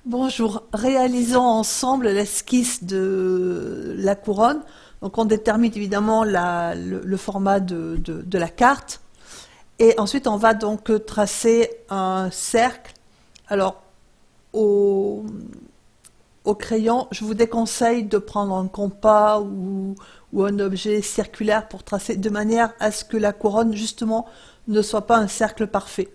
Bonjour, réalisons ensemble l'esquisse de la couronne. Donc on détermine évidemment le format de la carte et ensuite on va donc tracer un cercle. Alors au, au crayon, je vous déconseille de prendre un compas ou un objet circulaire pour tracer de manière à ce que la couronne justement ne soit pas un cercle parfait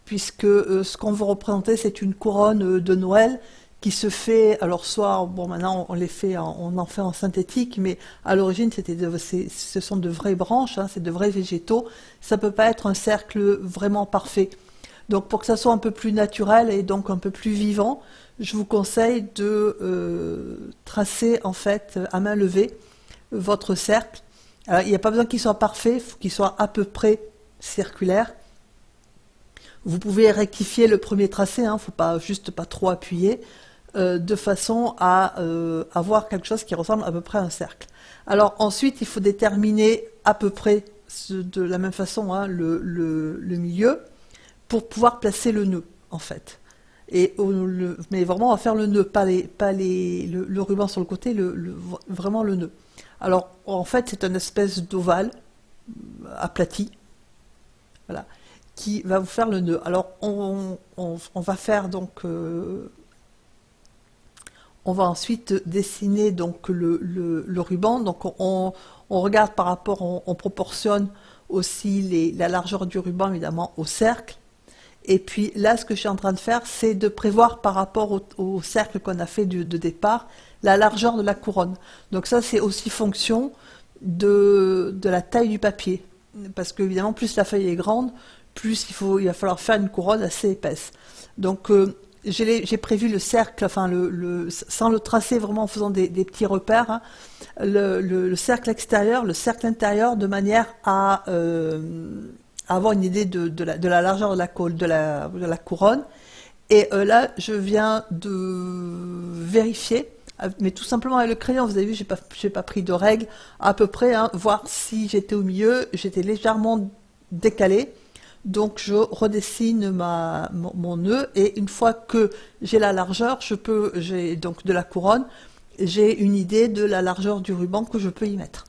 puisque ce qu'on veut représenter, c'est une couronne de Noël qui se fait, alors soit, bon maintenant on les fait, on en fait en synthétique, mais à l'origine ce sont de vraies branches, hein, c'est de vrais végétaux, ça peut pas être un cercle vraiment parfait. Donc pour que ça soit un peu plus naturel et donc un peu plus vivant, je vous conseille de tracer en fait à main levée votre cercle. Alors, il n'y a pas besoin qu'il soit parfait, il faut qu'il soit à peu près circulaire. Vous pouvez rectifier le premier tracé, hein, faut pas juste pas trop appuyer, de façon à avoir quelque chose qui ressemble à peu près à un cercle. Alors ensuite, il faut déterminer à peu près de la même façon hein, le milieu pour pouvoir placer le nœud en fait. Mais vraiment, on va faire le nœud, le ruban sur le côté, vraiment le nœud. Alors en fait, c'est une espèce d'ovale aplati, voilà, qui va vous faire le nœud. Alors on va faire donc, on va ensuite dessiner donc le ruban. Donc on regarde par rapport, on proportionne aussi la largeur du ruban évidemment au cercle. Et puis là, ce que je suis en train de faire, c'est de prévoir par rapport au cercle qu'on a fait de départ, la largeur de la couronne. Donc ça, c'est aussi fonction de la taille du papier. Parce que évidemment, plus la feuille est grande, plus il va falloir faire une couronne assez épaisse. Donc j'ai prévu le cercle, enfin sans le tracer vraiment en faisant des petits repères, hein, le cercle extérieur, le cercle intérieur, de manière à avoir une idée de la largeur de la couronne. Et là, je viens de vérifier, mais tout simplement avec le crayon, vous avez vu, j'ai pas pris de règle, à peu près, hein, voir si j'étais au milieu, j'étais légèrement décalé. Donc je redessine mon nœud et une fois que j'ai la largeur, j'ai donc de la couronne, j'ai une idée de la largeur du ruban que je peux y mettre.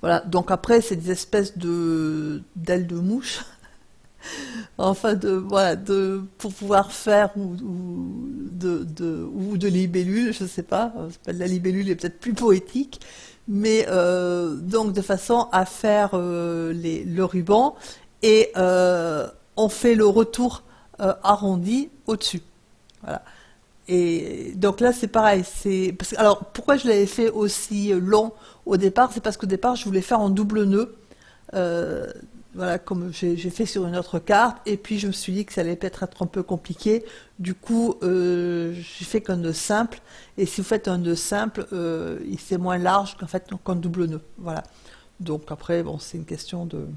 Voilà, donc après c'est des espèces d'ailes de mouche, enfin voilà, pour pouvoir faire ou de libellule, je sais pas, la libellule est peut-être plus poétique, mais donc de façon à faire le ruban et on fait le retour arrondi au-dessus. Voilà. Et donc là, c'est pareil. Alors, pourquoi je l'avais fait aussi long au départ? C'est parce qu'au départ, je voulais faire en double nœud. Euh, voilà, comme j'ai fait sur une autre carte. Et puis, je me suis dit que ça allait peut-être être un peu compliqué. Du coup, j'ai fait qu'un nœud simple. Et si vous faites un nœud simple, c'est moins large qu'en fait qu'un double nœud. Voilà. Donc après, bon, c'est une question de...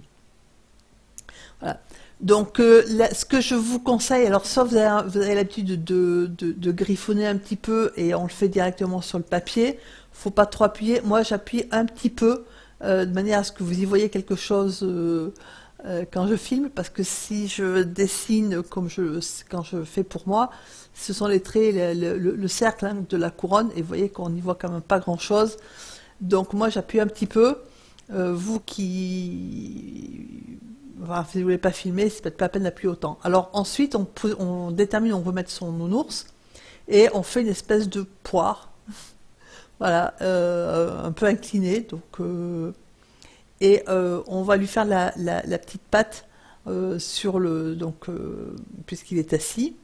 Voilà. Donc, ce que je vous conseille, alors soit vous avez l'habitude de griffonner un petit peu et on le fait directement sur le papier, faut pas trop appuyer. Moi, j'appuie un petit peu de manière à ce que vous y voyez quelque chose quand je filme, parce que si je dessine quand je fais pour moi, ce sont les traits, le cercle hein, de la couronne, et vous voyez qu'on n'y voit quand même pas grand-chose. Donc moi, j'appuie un petit peu. Vous qui enfin, si vous voulez pas filmer, c'est peut-être pas la peine d'appuyer autant. Alors ensuite, on détermine, on veut mettre son nounours, et on fait une espèce de poire, voilà, un peu inclinée, donc, on va lui faire la petite patte donc, puisqu'il est assis.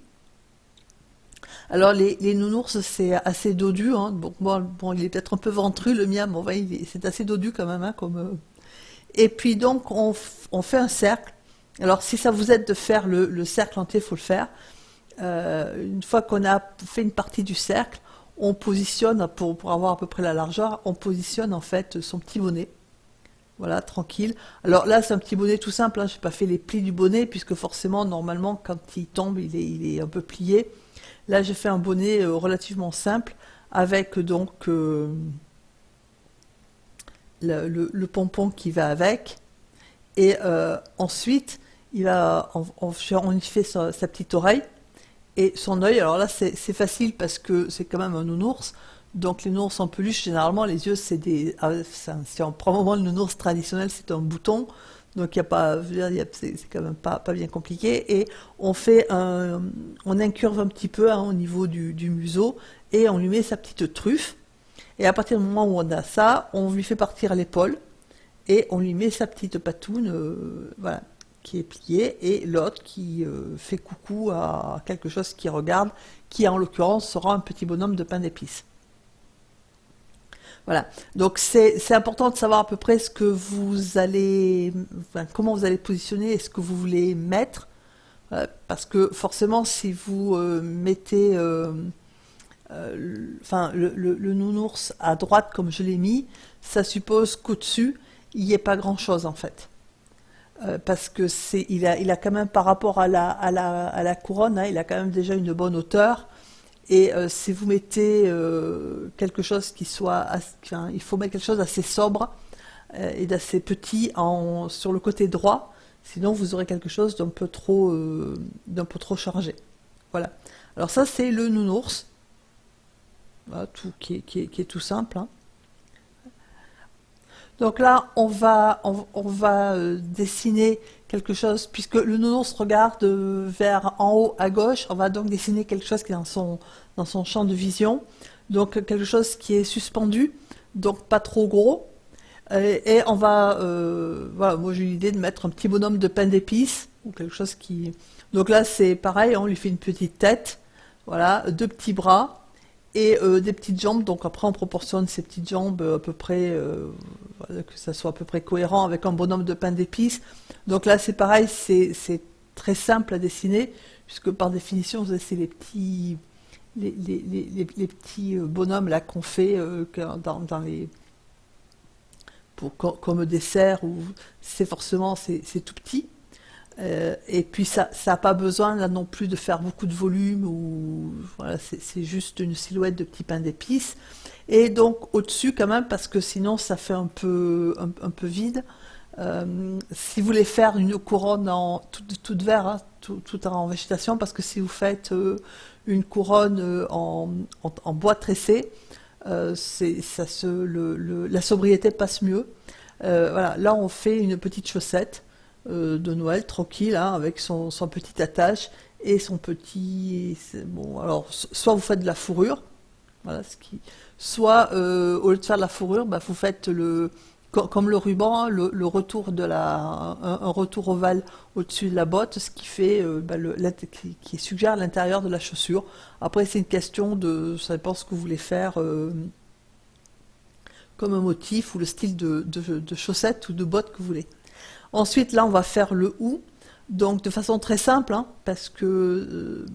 Alors les nounours, c'est assez dodu, hein, donc bon, il est peut-être un peu ventru le mien, mais enfin, c'est assez dodu quand même, hein, et puis donc on fait un cercle. Alors si ça vous aide de faire le cercle entier, il faut le faire. Une fois qu'on a fait une partie du cercle, on positionne, pour avoir à peu près la largeur, on positionne en fait son petit bonnet. Voilà, tranquille. Alors là, c'est un petit bonnet tout simple, hein, je n'ai pas fait les plis du bonnet, puisque forcément, normalement, quand il tombe, il est un peu plié. Là, j'ai fait un bonnet relativement simple, avec donc le pompon qui va avec. Et ensuite, on y fait sa petite oreille. Et son œil, alors là c'est facile parce que c'est quand même un nounours. Donc les nounours en peluche, généralement les yeux c'est des... si on prend vraiment le nounours traditionnel, c'est un bouton. Donc il y a pas, je veux dire, c'est quand même pas bien compliqué. Et on incurve un petit peu, hein, au niveau du museau et on lui met sa petite truffe. Et à partir du moment où on a ça, on lui fait partir l'épaule et on lui met sa petite patoune, voilà, qui est pliée, et l'autre qui fait coucou à quelque chose qui regarde, qui en l'occurrence sera un petit bonhomme de pain d'épices. Voilà. Donc c'est important de savoir à peu près ce que vous allez, enfin, comment vous allez positionner et ce que vous voulez mettre, parce que forcément si vous mettez enfin, le nounours à droite comme je l'ai mis, ça suppose qu'au-dessus, il n'y ait pas grand-chose en fait. Parce que il a quand même par rapport à la couronne, hein, il a quand même déjà une bonne hauteur. Et si vous mettez quelque chose qui soit, enfin, il faut mettre quelque chose d'assez sobre et d'assez petit sur le côté droit, sinon vous aurez quelque chose d'un peu trop chargé. Voilà. Alors ça c'est le nounours. Voilà, qui est tout simple, hein. Donc là, on va dessiner quelque chose, puisque le nounours regarde vers en haut à gauche, on va donc dessiner quelque chose qui est dans son champ de vision, donc quelque chose qui est suspendu, donc pas trop gros, et on va, voilà, moi j'ai eu l'idée de mettre un petit bonhomme de pain d'épices, ou quelque chose qui... Donc là c'est pareil, on lui fait une petite tête, voilà, deux petits bras, et des petites jambes. Donc après on proportionne ces petites jambes à peu près, voilà, que ça soit à peu près cohérent avec un bonhomme de pain d'épices. Donc là c'est pareil, c'est très simple à dessiner, puisque par définition c'est les petits bonhommes là qu'on fait dans les comme dessert, ou c'est forcément c'est tout petit. Et puis ça n'a pas besoin là non plus de faire beaucoup de volume, ou voilà, c'est juste une silhouette de petit pain d'épices. Et donc au-dessus quand même, parce que sinon ça fait un peu vide. Si vous voulez faire une couronne toute vert, hein, tout en végétation, parce que si vous faites une couronne en bois tressé, la sobriété passe mieux. Voilà, là on fait une petite chaussette de Noël tranquille, hein, avec son petit attache et son petit... Bon, alors, soit vous faites de la fourrure, voilà, soit au lieu de faire de la fourrure, bah, vous faites comme le ruban, hein, le retour un retour ovale au-dessus de la botte, ce qui fait bah, qui suggère l'intérieur de la chaussure. Après, c'est une question ça dépend ce que vous voulez faire comme un motif, ou le style de chaussettes ou de bottes que vous voulez. Ensuite, là, on va faire le ou, donc de façon très simple, hein, parce que...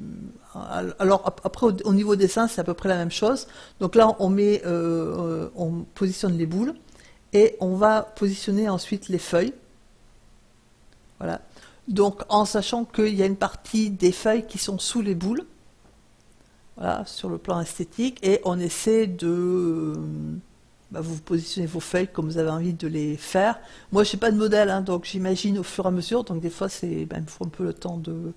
alors, après, au niveau dessin, c'est à peu près la même chose. Donc là, on positionne les boules, et on va positionner ensuite les feuilles. Voilà. Donc, en sachant qu'il y a une partie des feuilles qui sont sous les boules, voilà, sur le plan esthétique, et on essaie de... Bah, vous positionnez vos feuilles comme vous avez envie de les faire. Moi, je n'ai pas de modèle, hein, donc j'imagine au fur et à mesure. Donc des fois, il me faut un peu le temps de...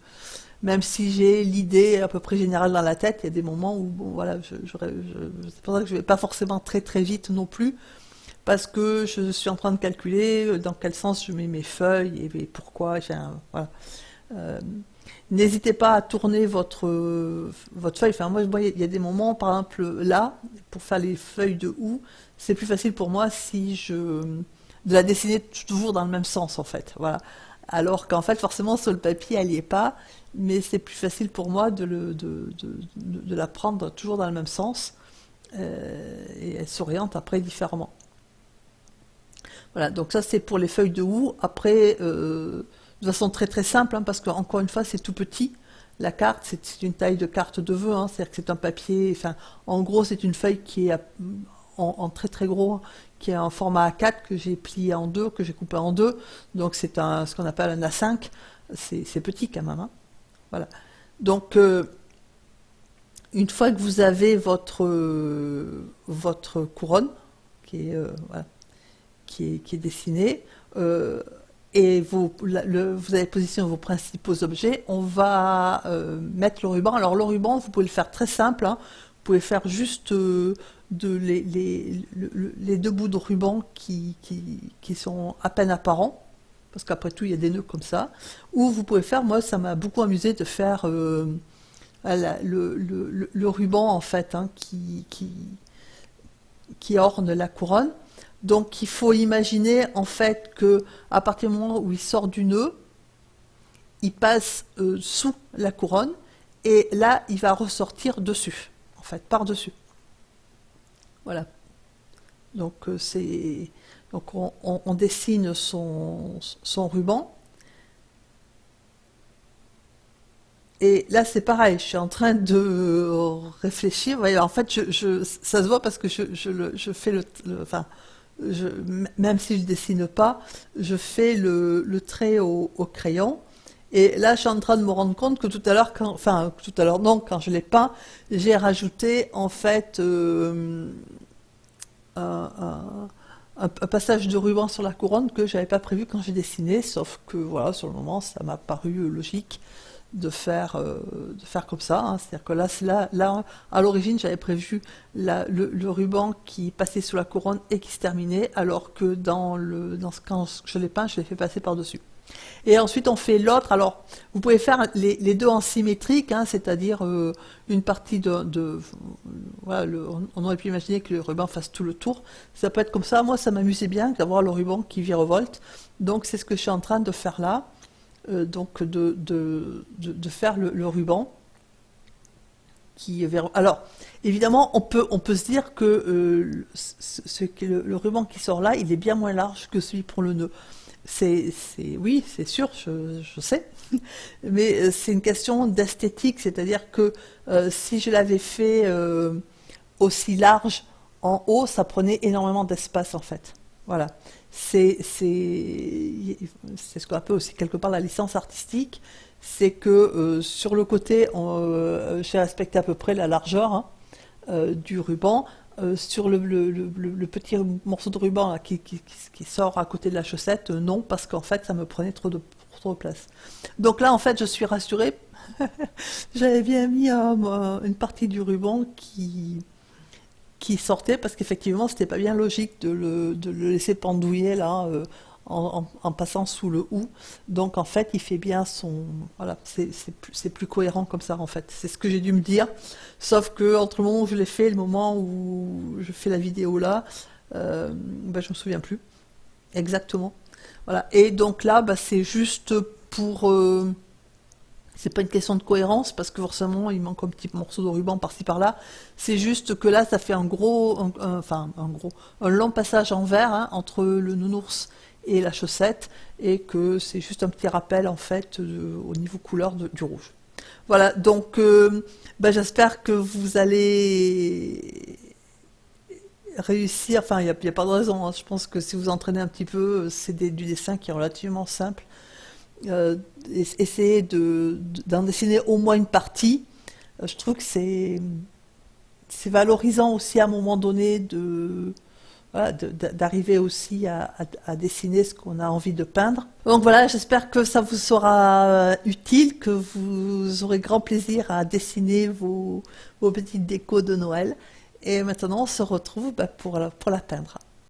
Même si j'ai l'idée à peu près générale dans la tête, il y a des moments où, bon, voilà, c'est pour ça que je ne vais pas forcément très très vite non plus, parce que je suis en train de calculer dans quel sens je mets mes feuilles et pourquoi. Voilà. Euh, N'hésitez pas à tourner votre feuille. Enfin, moi, il y a des moments, par exemple là, pour faire les feuilles de houx, c'est plus facile pour moi de la dessiner toujours dans le même sens, en fait. Voilà. Alors qu'en fait, forcément, sur le papier, elle n'y est pas, mais c'est plus facile pour moi de la prendre toujours dans le même sens, et elle s'oriente après différemment. Voilà, donc ça c'est pour les feuilles de houx. Après, de façon très très simple, hein, parce que encore une fois c'est tout petit. La carte, c'est une taille de carte de vœux, hein, c'est-à-dire que c'est un papier, enfin, en gros c'est une feuille qui est en très très gros, hein, qui est en format A4, que j'ai plié en deux, que j'ai coupé en deux, donc c'est ce qu'on appelle un A5, c'est petit quand même, hein. Voilà. Donc une fois que vous avez votre couronne qui est, voilà, qui est dessinée, et vous avez positionné vos principaux objets, on va mettre le ruban. Alors le ruban, vous pouvez le faire très simple, hein. Vous pouvez faire juste les deux bouts de ruban qui sont à peine apparents, parce qu'après tout, il y a des nœuds comme ça. Ou vous pouvez faire, moi, ça m'a beaucoup amusé de faire le ruban, en fait, hein, qui orne la couronne. Donc, il faut imaginer, en fait, que à partir du moment où il sort du nœud, il passe sous la couronne, et là, il va ressortir dessus, en fait, par-dessus. Voilà. Donc, on dessine son ruban. Et là, c'est pareil, je suis en train de réfléchir. Ouais, en fait, ça se voit parce que je fais enfin, même si je ne dessine pas, je fais le trait au crayon. Et là, je suis en train de me rendre compte que tout à l'heure, enfin, tout à l'heure, non, quand je l'ai peint, j'ai rajouté, en fait, un passage de ruban sur la couronne que j'avais pas prévu quand j'ai dessiné, sauf que voilà, sur le moment, ça m'a paru logique de faire comme ça, hein. C'est-à-dire que là, à l'origine, j'avais prévu le ruban qui passait sous la couronne et qui se terminait, alors que quand je l'ai peint, je l'ai fait passer par-dessus. Et ensuite, on fait l'autre. Alors, vous pouvez faire les deux en symétrique, hein, c'est-à-dire une partie voilà, on aurait pu imaginer que le ruban fasse tout le tour. Ça peut être comme ça. Moi, ça m'amusait bien d'avoir le ruban qui virevolte. Donc, c'est ce que je suis en train de faire là. Donc, de faire le ruban Alors, évidemment, on peut se dire que le ruban qui sort là, il est bien moins large que celui pour le nœud. Oui, c'est sûr, je sais, mais c'est une question d'esthétique, c'est-à-dire que si je l'avais fait aussi large en haut, ça prenait énormément d'espace en fait. Voilà, c'est ce qu'on appelle aussi quelque part la licence artistique, c'est que sur le côté, j'ai respecté à peu près la largeur, hein, du ruban. Sur le petit morceau de ruban là, qui sort à côté de la chaussette, non, parce qu'en fait, ça me prenait trop de place. Donc là, en fait, je suis rassurée. J'avais bien mis une partie du ruban qui sortait, parce qu'effectivement, c'était pas bien logique de le laisser pendouiller là, en passant sous le ou. Donc en fait, il fait bien Voilà, c'est plus cohérent comme ça en fait. C'est ce que j'ai dû me dire. Sauf que entre le moment où je l'ai fait et le moment où je fais la vidéo là, je me souviens plus exactement. Voilà. Et donc là, c'est juste pour. C'est pas une question de cohérence parce que forcément il manque un petit morceau de ruban par-ci par-là. C'est juste que là, ça fait un long passage en vert, hein, entre le nounours et la chaussette, et que c'est juste un petit rappel en fait au niveau couleur du rouge. Voilà, donc j'espère que vous allez réussir. Enfin, il n'y a pas de raison, hein. Je pense que si vous entraînez un petit peu, c'est du dessin qui est relativement simple. Essayez d'en dessiner au moins une partie. Je trouve que c'est valorisant aussi à un moment donné voilà, d'arriver aussi à dessiner ce qu'on a envie de peindre. Donc voilà, j'espère que ça vous sera utile, que vous aurez grand plaisir à dessiner vos petites décos de Noël. Et maintenant, on se retrouve pour la peindre.